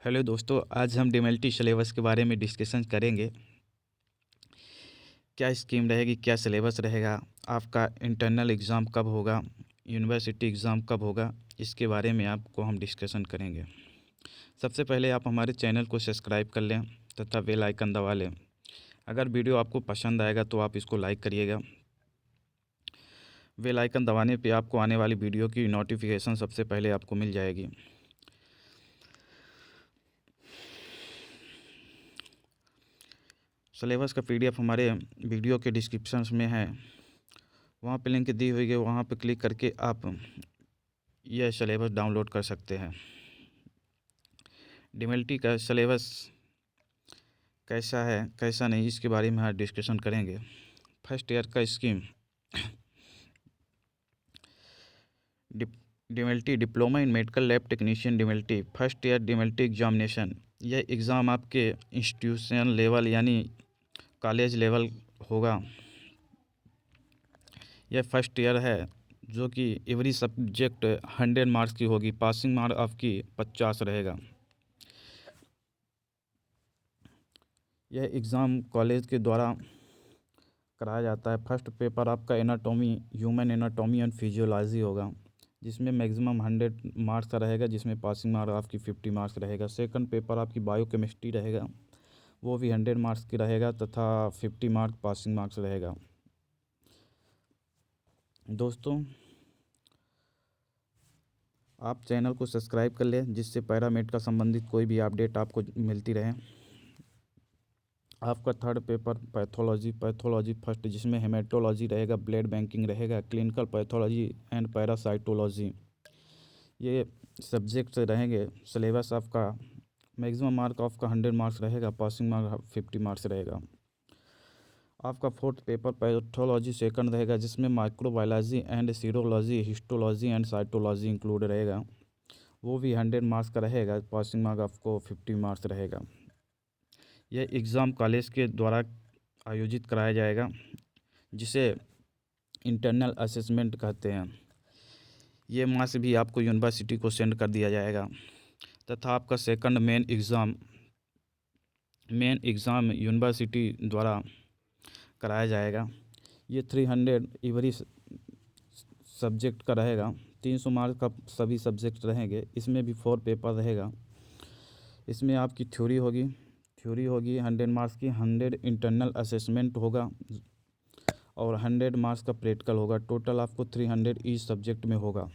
Hello दोस्तों, आज हम डीएमएलटी सिलेबस के बारे में डिस्कशन करेंगे। क्या स्कीम रहेगी, क्या सिलेबस रहेगा, आपका इंटरनल एग्ज़ाम कब होगा, यूनिवर्सिटी एग्ज़ाम कब होगा, इसके बारे में आपको हम डिस्कशन करेंगे। सबसे पहले आप हमारे चैनल को सब्सक्राइब कर लें तथा बेल आइकन दबा लें। अगर वीडियो आपको पसंद आएगा तो आप इसको लाइक करिएगा। बेल आइकन दबाने पे आपको आने वाली वीडियो की नोटिफिकेशन सबसे पहले आपको मिल जाएगी। सिलेबस का पीडीएफ हमारे वीडियो के डिस्क्रिप्शन में है, वहाँ पे लिंक दी हुई है, वहाँ पे क्लिक करके आप यह सिलेबस डाउनलोड कर सकते हैं। डीएमएलटी का सिलेबस कैसा है कैसा नहीं, इसके बारे में आज डिस्कशन करेंगे। फर्स्ट ईयर का scheme DMLT diploma in medical lab technician DMLT first year DMLT examination. यह एग्ज़ाम आपके इंस्टीट्यूशन लेवल यानी कॉलेज लेवल होगा। यह फर्स्ट ईयर है जो कि एवरी सब्जेक्ट 100 मार्क्स की होगी। पासिंग मार्क आपकी 50 रहेगा। यह एग्ज़ाम कॉलेज के द्वारा कराया जाता है। फर्स्ट पेपर आपका anatomy, human anatomy and physiology होगा, जिसमें मैक्सिमम 100 मार्क्स का रहेगा, जिसमें पासिंग मार्क आपकी 50 मार्क्स रहेगा। सेकंड पेपर आपकी बायोकेमिस्ट्री रहेगा, वो भी 100 मार्क्स की रहेगा तथा 50 मार्क पासिंग मार्क्स रहेगा। दोस्तों, आप चैनल को सब्सक्राइब कर लें, जिससे पैरामेड का संबंधित कोई भी अपडेट आपको मिलती रहे। आपका थर्ड पेपर पैथोलॉजी फर्स्ट, जिसमें हेमेटोलॉजी रहेगा, ब्लड बैंकिंग रहेगा, क्लिनिकल पैथोलॉजी एंड पैरासाइटोलॉजी, ये सब्जेक्ट्स रहेंगे। सिलेबस आपका मैक्सिमम मार्क आपका 100 मार्क्स रहेगा, पासिंग मार्क 50 मार्क्स रहेगा। आपका फोर्थ पेपर पैथोलॉजी सेकंड रहेगा, जिसमें microbiology and serology, histology and cytology include रहेगा, वो भी 100 मार्क्स का रहेगा, पासिंग मार्क आपको 50 मार्क्स रहेगा। यह एग्ज़ाम कॉलेज के द्वारा आयोजित कराया जाएगा, जिसे इंटरनल असेसमेंट कहते हैं। ये मार्क्स भी आपको यूनिवर्सिटी को सेंड कर दिया जाएगा तथा आपका सेकंड मेन एग्ज़ाम यूनिवर्सिटी द्वारा कराया जाएगा। ये 300 एवरी सब्जेक्ट का रहेगा। 300 मार्क्स का सभी सब्जेक्ट रहेंगे। इसमें भी 4 पेपर रहेगा। इसमें आपकी थ्योरी होगी 100 मार्क्स की, 100 इंटरनल असेसमेंट होगा और 100 मार्क्स का प्रैक्टिकल होगा। टोटल आपको 300 ईच सब्जेक्ट में होगा।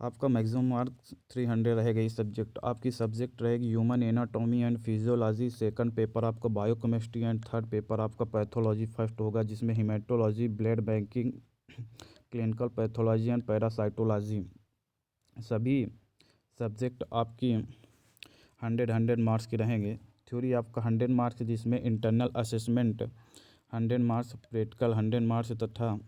आपका मैक्सिमम मार्क्स 300 रहेगा। इस सब्जेक्ट आपकी सब्जेक्ट रहेगी human anatomy and physiology. Second paper आपका बायोकेमिस्ट्री एंड थर्ड पेपर आपका पैथोलॉजी फर्स्ट होगा, जिसमें haematology, blood banking, clinical pathology and parasitology, सभी सब्जेक्ट आपकी 100 मार्क्स के रहेंगे। थ्योरी आपका 100 मार्क्स, जिसमें internal assessment 100 marks, practical 100 marks तथा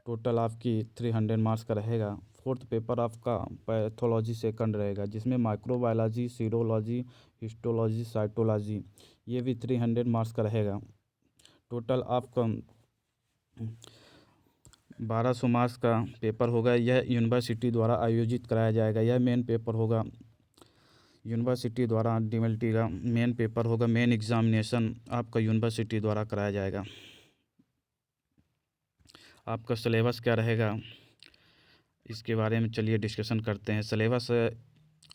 टोटल आपकी 300 मार्क्स का रहेगा। फोर्थ पेपर आपका पैथोलॉजी सेकंड रहेगा, जिसमें माइक्रोबायोलॉजी, सीरोलॉजी, हिस्टोलॉजी, साइटोलॉजी, ये भी 300 मार्क्स का रहेगा। टोटल आपका 1200 मार्क्स का पेपर होगा। यह यूनिवर्सिटी द्वारा आयोजित कराया जाएगा। यह मेन पेपर होगा यूनिवर्सिटी द्वारा। डीएमएलटी का मेन पेपर होगा। मेन एग्जामिनेशन आपका यूनिवर्सिटी द्वारा कराया जाएगा। आपका सिलेबस क्या रहेगा, इसके बारे में चलिए डिस्कशन करते हैं। सिलेबस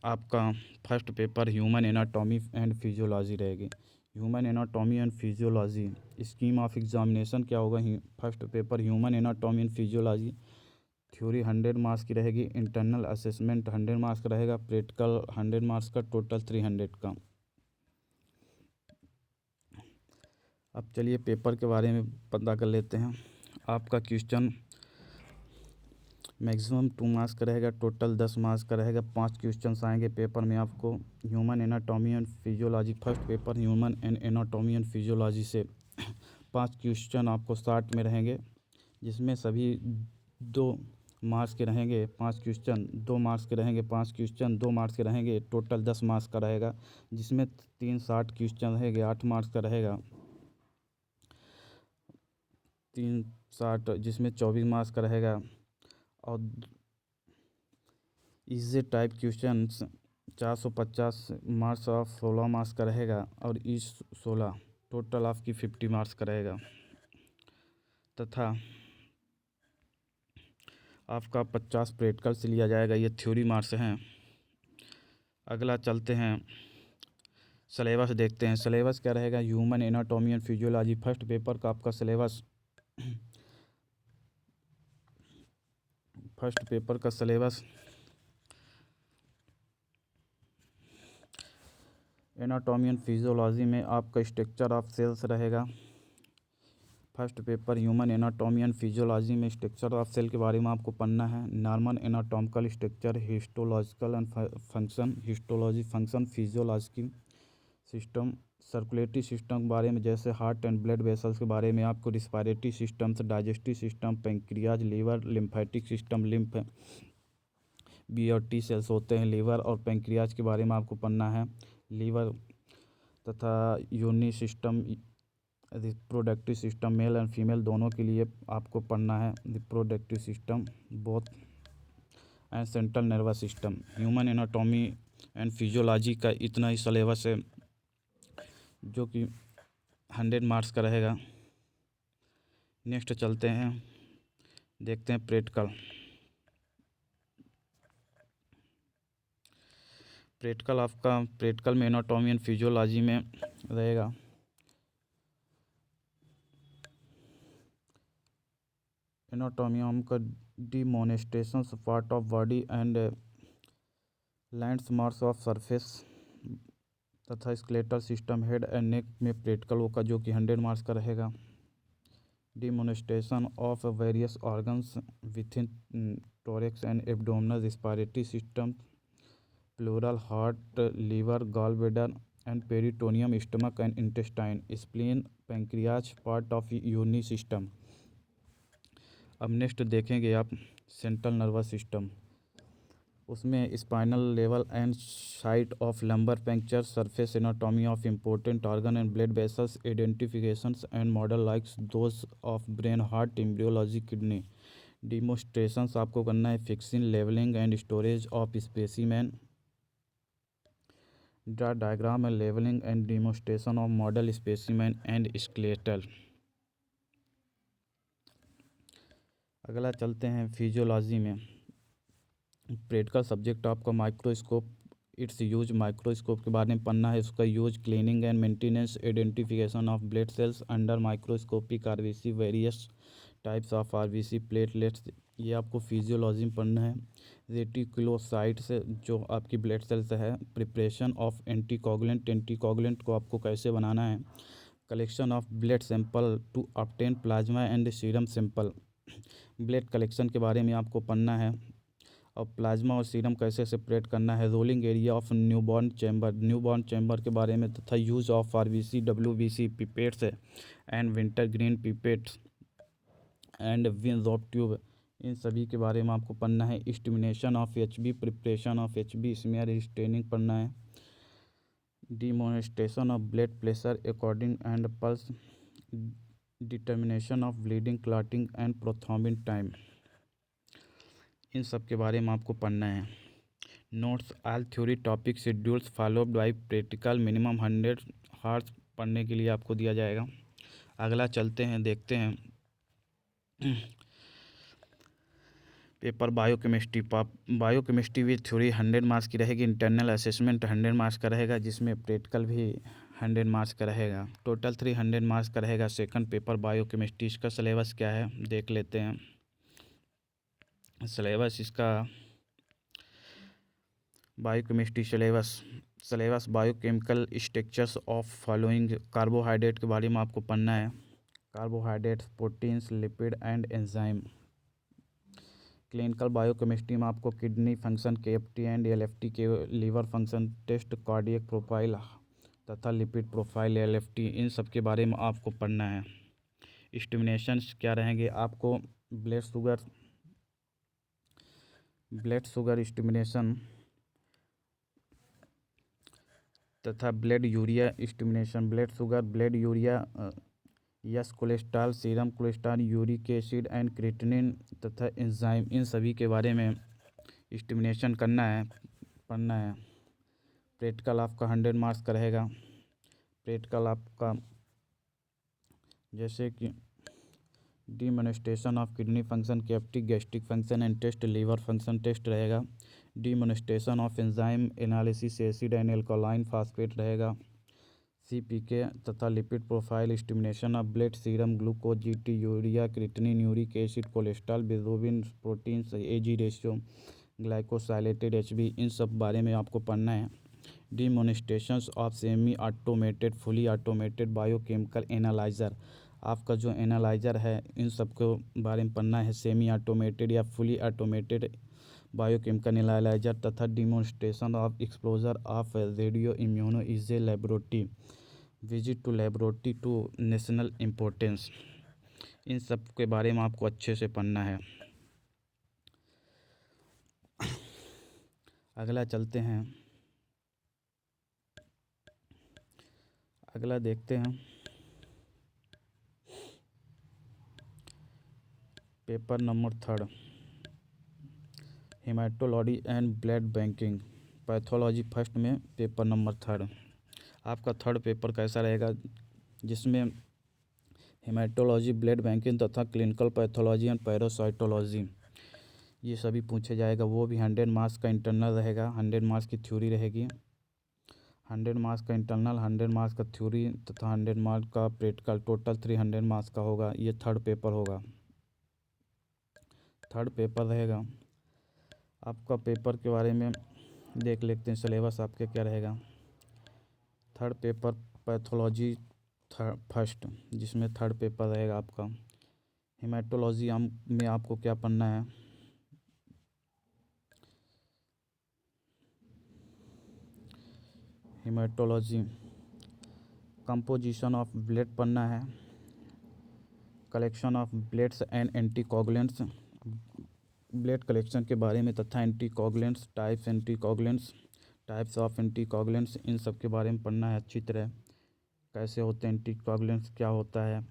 आपका first paper human anatomy and physiology रहेगी। Human anatomy and physiology scheme of examination क्या होगा। First paper human anatomy and physiology, theory 100 marks की रहेगी, इंटरनल असेसमेंट 100 मार्क्स का रहेगा, प्रैक्टिकल 100 मार्क्स का, टोटल 300 का। अब चलिए पेपर के बारे में पता कर लेते हैं। आपका क्वेश्चन मैक्सिमम 2 मार्क्स का रहेगा, टोटल 10 मार्क्स का रहेगा। 5 क्वेश्चन आएंगे पेपर में आपको। Human anatomy and physiology first paper human and anatomy and physiology से 5 क्वेश्चन आपको 60 में रहेंगे, जिसमें सभी 2 मार्क्स के रहेंगे। 5 क्वेश्चन 2 मार्क्स के रहेंगे, 5 क्वेश्चन 2 मार्क्स के रहेंगे, टोटल 10 मार्क्स का रहेगा, जिसमें 3 60 क्वेश्चन रहेंगे, 8 मार्क्स का रहेगा। 3 60 जिसमें 24 मार्क्स का रहेगा। और easy type questions 450 marks of 16 marks का रहेगा और इस 16 टोटल आपकी 50 मार्क्स का रहेगा तथा आपका 50 प्रैक्टिकल से लिया जाएगा। ये थ्योरी मार्क्स हैं। अगला चलते हैं सिलेबस देखते हैं। सिलेबस क्या रहेगा? Human anatomy and physiology first paper का आपका सिलेबस फर्स्ट पेपर का सिलेबस एनाटॉमी एंड फिजियोलॉजी में आपका स्ट्रक्चर ऑफ सेल्स रहेगा। First paper human anatomy and physiology में स्ट्रक्चर ऑफ सेल के बारे में आपको पढ़ना है। Normal anatomical structure, histological and function, histology function, physiology system, circulatory system के बारे में जैसे हार्ट एंड ब्लड वेसल्स के बारे में आपको, respiratory systems, digestive system, pancreas, liver, lymphatic system, lymph B और टी सेल्स होते हैं। लीवर और पेंक्रियाज के बारे में आपको पढ़ना है। लीवर तथा यूनि system, reproductive system male and female दोनों के लिए आपको पढ़ना है। Reproductive system both and central nervous system. Human anatomy and physiology का इतना ही सिलेबस है जो कि 100 मार्क्स का रहेगा। नेक्स्ट चलते हैं, देखते हैं प्रैक्टिकल। प्रैक्टिकल में एनाटॉमी एंड फिजियोलॉजी में रहेगा एनाटॉमी का demonstration part of body and lands of surface तथा skeletal system, head and neck में प्रैक्टिकल होगा जो कि 100 मार्क्स का रहेगा। Demonstration of various organs within thorax and abdominal, respiratory system, pleural, heart, liver, gall bladder and peritoneum, stomach and intestine, spleen, pancreas, part of uni system. अब next देखेंगे आप central nervous system. उसमें spinal level and site of lumbar puncture, surface anatomy of important organ and blood vessels, identifications and model likes those of brain, heart, embryology, kidney. Demonstrations आपको करना है fixing, labelling and storage of specimen, the diagram and labelling and demonstration of model specimen and skeletal. अगला चलते हैं physiology में। Practical subject आपका microscope, its use, microscope के बारे में पढ़ना है, उसका use, cleaning and maintenance, identification of blood cells under microscopic, RBC, various types of RBC, platelets, ये आपको फिजियोलॉजी में पढ़ना है। रेटिकुलोसाइट्स जो आपकी ब्लड सेल्स है, प्रिपरेशन ऑफ एंटीकोगुलेंट, एंटीकोगुलेंट को आपको कैसे बनाना है, collection of blood sample to obtain plasma and serum sample, blood collection के बारे में आपको पढ़ना है और प्लाज्मा और सीरम कैसे सेपरेट करना है। Rolling area of newborn chamber के बारे में तथा use of RBC, WBC pipettes and winter green pipettes and विंजॉप ट्यूब, इन सभी के बारे में आपको पढ़ना है। Stimulation of HB, preparation of HB smear staining पढ़ना है। Demonstration of blood pressure according and pulse, determination of bleeding, clotting and prothrombin time, इन सब के बारे में आपको पढ़ना है। Notes, all theory topic schedules followed by practical, minimum 100 hours पढ़ने के लिए आपको दिया जाएगा। अगला चलते हैं, देखते हैं paper biochemistry. Biochemistry with theory 100 marks की रहेगी। इंटरनल असेसमेंट 100 मार्क्स का रहेगा जिसमें प्रैक्टिकल भी 100 मार्क्स का रहेगा। टोटल 300 मार्क्स का रहेगा सेकंड पेपर बायोकेमिस्ट्री। इसका सिलेबस क्या है देख लेते हैं। सिलेबस इसका biochemistry syllabus biochemical structures of following, carbohydrate के बारे में आपको पढ़ना है, carbohydrates, proteins, lipid and enzyme. Clinical biochemistry में आपको kidney function, KFT and LFT के, liver function test, cardiac profile तथा लिपिड प्रोफाइल, एलएफटी, इन सब के बारे में आपको पढ़ना है। स्टिमुलेशंस क्या रहेंगे आपको, ब्लड शुगर स्टिमुलेशन तथा blood urea stimulation, blood sugar, blood urea, yes cholesterol, serum cholesterol, uric acid and creatinine तथा एंजाइम, इन सभी के बारे में स्टिमुलेशन करना है, पढ़ना है। प्रैक्टिकल आपका 100 मार्क्स का रहेगा। प्रैक्टिकल आपका जैसे कि डिमोनेस्ट्रेशन ऑफ किडनी फंक्शन, कैप्टिक gastric function and test, liver function test रहेगा। Demonstration of enzyme analysis, acid and alkaline phosphate रहेगा। CPK तथा lipid profile, stimulation of blood serum glucose, GT, urea creatinine, uric acid, cholesterol, bilirubin, proteins, AG ratio, glycosylated HB, इन सब बारे में आपको पढ़ना है। Demonstrations of semi automated, fully automated biochemical analyser, आपका जो एनालाइज़र है इन सब को बारे में पढ़ना है। सेमी ऑटोमेटेड या फुली ऑटोमेटेड बायोकेमिकल एनालाइज़र तथा demonstration of exposure of radio immuno assay laboratory visit to laboratory to national importance, इन सब के बारे में आपको अच्छे से पढ़ना है। अगला चलते हैं, अगला देखते हैं paper number 3, haematology and blood banking, pathology first में पेपर नंबर 3। आपका थर्ड पेपर कैसा रहेगा, जिसमें हेमाटोलॉजी, ब्लड बैंकिंग तथा क्लिनिकल पैथोलॉजी एंड पैरासाइटोलॉजी ये सभी पूछे जाएगा। वो भी 100 मार्क्स का इंटरनल रहेगा, 100 मार्क्स की थ्योरी रहेगी, 100 मार्क्स का इंटरनल, 100 मार्क्स का थ्योरी तथा 100 मार्क्स का प्रैक्टिकल, टोटल 300 मार्क्स का होगा। ये थर्ड पेपर होगा, थर्ड पेपर रहेगा। आपका पेपर के बारे में देख लेते हैं, सिलेबस आपके क्या रहेगा। थर्ड पेपर पैथोलॉजी फर्स्ट, जिसमें थर्ड पेपर रहेगा आपका। हेमाटोलॉजी में आपको क्या पढ़ना है, हेमाटोलॉजी कंपोजिशन ऑफ ब्लड पढ़ना है, collection of bloods and anticoagulants, blood collection के बारे में तथा एंटीकोगुलेंट्स टाइप्स ऑफ एंटीकोगुलेंट्स, इन सब के बारे में पढ़ना है अच्छी तरह। कैसे होते हैं एंटीकोगुलेंट्स, क्या होता है,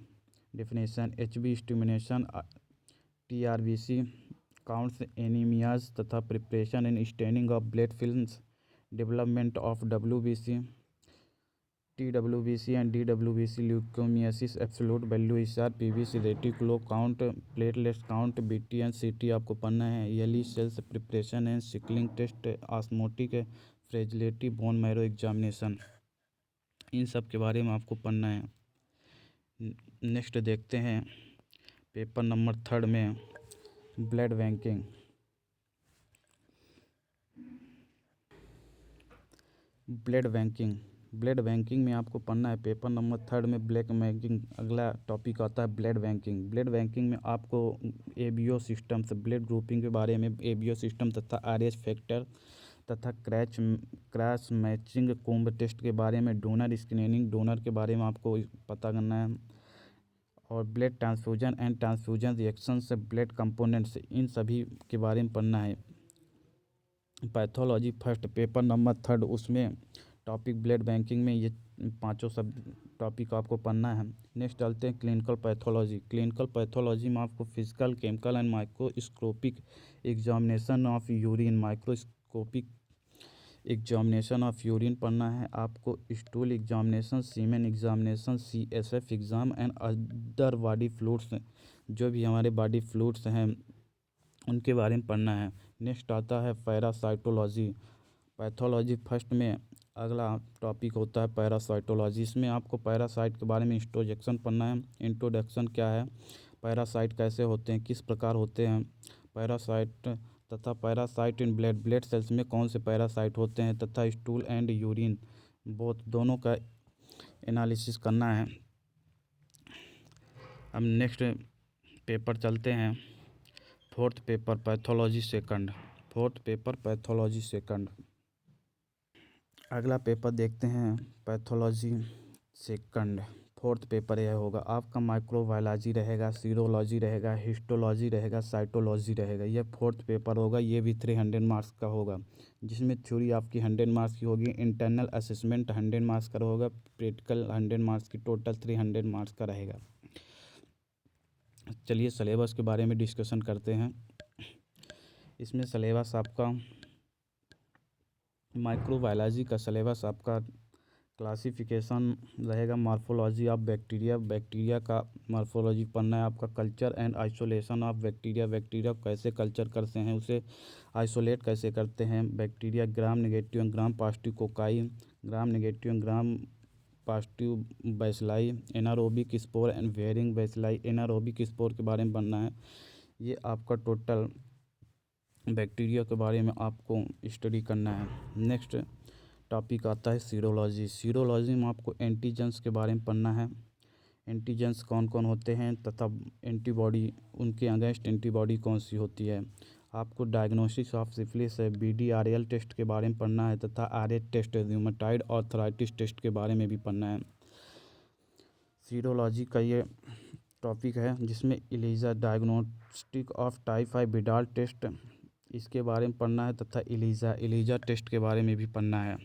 definition, HB stimulation, TRBC counts, anaemias तथा preparation and staining of blood films, development of WBC, TWBC and DWBC, leukaemias, absolute value SR, PVC, reticulo count, platelets count, BT and CT आपको पढ़ना है। येली cells preparation and sickling test, osmotic fragility, bone marrow examination, इन सब के बारे में आपको पढ़ना है। नेक्स्ट देखते हैं पेपर नंबर 3 में ब्लड बैंकिंग। ब्लड बैंकिंग में आपको पढ़ना है पेपर नंबर 3 में ब्लड बैंकिंग। अगला टॉपिक आता है ब्लड बैंकिंग। ब्लड बैंकिंग में आपको ABO सिस्टम्स, ब्लड ग्रुपिंग के बारे में, ABO सिस्टम तथा RH फैक्टर तथा क्रॉस मैचिंग कोम्ब टेस्ट के बारे में, डोनर स्क्रीनिंग, डोनर के बारे में आपको पता करना है, और blood transfusion and transfusion reactions, blood components, इन सभी के बारे में पढ़ना है। पैथोलॉजी फर्स्ट पेपर नंबर 3, उसमें टॉपिक ब्लड बैंकिंग में ये पांचों सब टॉपिक आपको पढ़ना है। नेक्स्ट चलते हैं क्लिनिकल पैथोलॉजी। क्लिनिकल पैथोलॉजी में आपको physical, chemical and microscopic examination of urine, microscopic examination of urine पढ़ना है आपको, stool examination, semen examination, CSF exam and other body fluids, जो भी हमारे बॉडी फ्लूइड्स हैं उनके बारे में पढ़ना है। नेक्स्ट आता है पैरासाइटोलॉजी। पैथोलॉजी फर्स्ट में अगला टॉपिक होता है पैरासाइटोलॉजी। इसमें आपको पैरासाइट के बारे में इंट्रोडक्शन पढ़ना है। इंट्रोडक्शन क्या है, पैरासाइट कैसे होते हैं, किस प्रकार होते हैं पैरासाइट, तथा पैरासाइट इन ब्लड सेल्स में कौन से पैरासाइट होते हैं, तथा स्टूल एंड यूरिन दोनों का एनालिसिस करना है। अब नेक्स्ट पेपर चलते हैं, फोर्थ पेपर पैथोलॉजी सेकंड। अगला पेपर देखते हैं पैथोलॉजी सेकंड। फोर्थ पेपर यह होगा आपका, माइक्रोबायोलॉजी रहेगा, सीरोलॉजी रहेगा, हिस्टोलॉजी रहेगा, साइटोलॉजी रहेगा। यह फोर्थ पेपर होगा, ये भी 300 मार्क्स का होगा, जिसमें थ्योरी आपकी 100 मार्क्स की होगी, इंटरनल असेसमेंट 100 मार्क्स का होगा, प्रैक्टिकल 100 मार्क्स की, टोटल 300 मार्क्स का रहेगा। चलिए सिलेबस के बारे में डिस्कशन करते हैं। इसमें सिलेबस आपका माइक्रोबायोलॉजी का सिलेबस आपका क्लासिफिकेशन रहेगा, मॉर्फोलॉजी ऑफ बैक्टीरिया, बैक्टीरिया का मॉर्फोलॉजी पढ़ना है आपका, culture and isolation of bacteria, bacteria को कैसे कल्चर करते हैं, उसे आइसोलेट कैसे करते हैं, bacteria gram negative and gram positive cocci, gram negative and gram positive bacilli, anaerobic spore and wearing bacilli, anaerobic spore के बारे में पढ़ना है। ये आपका टोटल बैक्टीरिया के बारे में आपको स्टडी करना है। नेक्स्ट टॉपिक आता है सीरोलॉजी। सीरोलॉजी में आपको एंटीजेंस के बारे में पढ़ना है, एंटीजेंस कौन कौन होते हैं तथा एंटीबॉडी, उनके अगेंस्ट एंटीबॉडी कौन सी होती है। आपको डायग्नोसिस ऑफ सिफिलिस है, BDRL टेस्ट के बारे में पढ़ना है तथा RH test, rheumatoid arthritis test के बारे में भी पढ़ना है। सीरोलॉजी का ये टॉपिक है जिसमें ELISA diagnostic of typhoid Widal test, इसके बारे में पढ़ना है तथा इलीजा टेस्ट के बारे में भी पढ़ना है।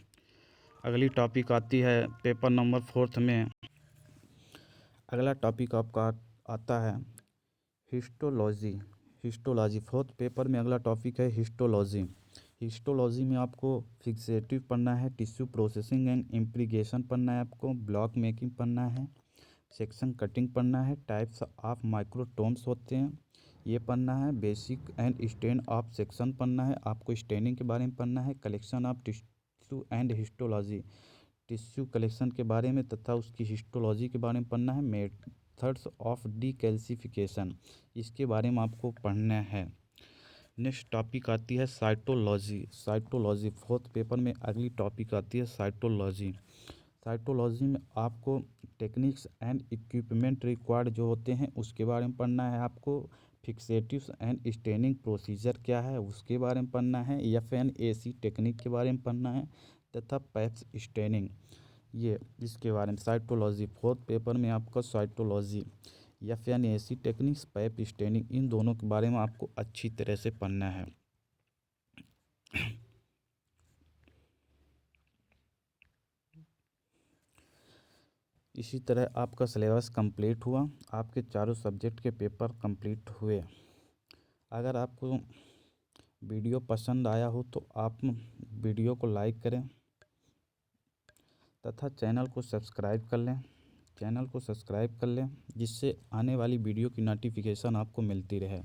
अगली टॉपिक आती है पेपर नंबर 4 में। अगला टॉपिक आपका आता है हिस्टोलॉजी। हिस्टोलॉजी 4th पेपर में अगला टॉपिक है हिस्टोलॉजी। हिस्टोलॉजी में आपको फिक्सेटिव पढ़ना है, टिश्यू प्रोसेसिंग एंड इम्प्लीगेशन पढ़ना है, आपको ब्लॉक मेकिंग पढ़ना है, सेक्शन कटिंग पढ़ना है, टाइप्स ऑफ माइक्रोटोम्स होते हैं ये पढ़ना है, basic and stain of section पढ़ना है, आपको स्टेनिंग के बारे में पढ़ना है, collection of tissue and histology, tissue collection के बारे में तथा उसकी हिस्टोलॉजी के बारे में पढ़ना है, मेथड्स ऑफ डीकैल्सिफिकेशन, इसके बारे में आपको पढ़ना है। नेक्स्ट टॉपिक आती है साइटोलॉजी। साइटोलॉजी 4th पेपर में अगली टॉपिक आती है साइटोलॉजी। साइटोलॉजी में आपको टेक्निक्स एंड इक्विपमेंट रिक्वायर्ड जो होते हैं उसके बारे में पढ़ना है, आपको फिक्सेटिव्स एंड स्टेनिंग प्रोसीजर क्या है उसके बारे में पढ़ना है, FNAC टेक्निक के बारे में पढ़ना है तथा पैप्स स्टेनिंग, ये इसके बारे में साइटोलॉजी 4th पेपर में आपका cytology, FNAC techniques, pap staining, इन दोनों के बारे में आपको अच्छी तरह से पढ़ना है। इसी तरह आपका सिलेबस कंप्लीट हुआ, आपके चारों सब्जेक्ट के पेपर कंप्लीट हुए। अगर आपको वीडियो पसंद आया हो तो आप वीडियो को लाइक करें तथा चैनल को सब्सक्राइब कर लें, जिससे आने वाली वीडियो की नोटिफिकेशन आपको मिलती रहे।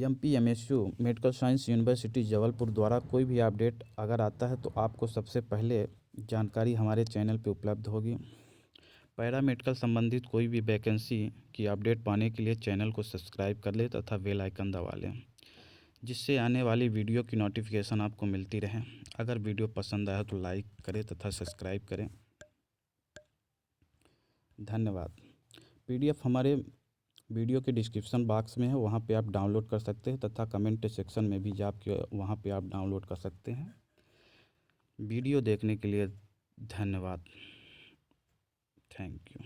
MPMSU medical science university Jabalpur द्वारा कोई भी अपडेट अगर आता है तो आपको सबसे पहले जानकारी हमारे चैनल पे उपलब्ध होगी। पैरामेडिकल संबंधित कोई भी वैकेंसी की अपडेट पाने के लिए चैनल को सब्सक्राइब कर लें तथा बेल आइकन दबा लें, जिससे आने वाली वीडियो की नोटिफिकेशन आपको मिलती रहे। अगर वीडियो पसंद आया तो लाइक करें तथा सब्सक्राइब करें। धन्यवाद। PDF हमारे वीडियो के डिस्क्रिप्शन बॉक्स में है, वहाँ पे आप डाउनलोड कर सकते हैं तथा कमेंट सेक्शन में भी जाके वहाँ पे आप डाउनलोड कर सकते हैं। वीडियो देखने के लिए धन्यवाद। Thank you.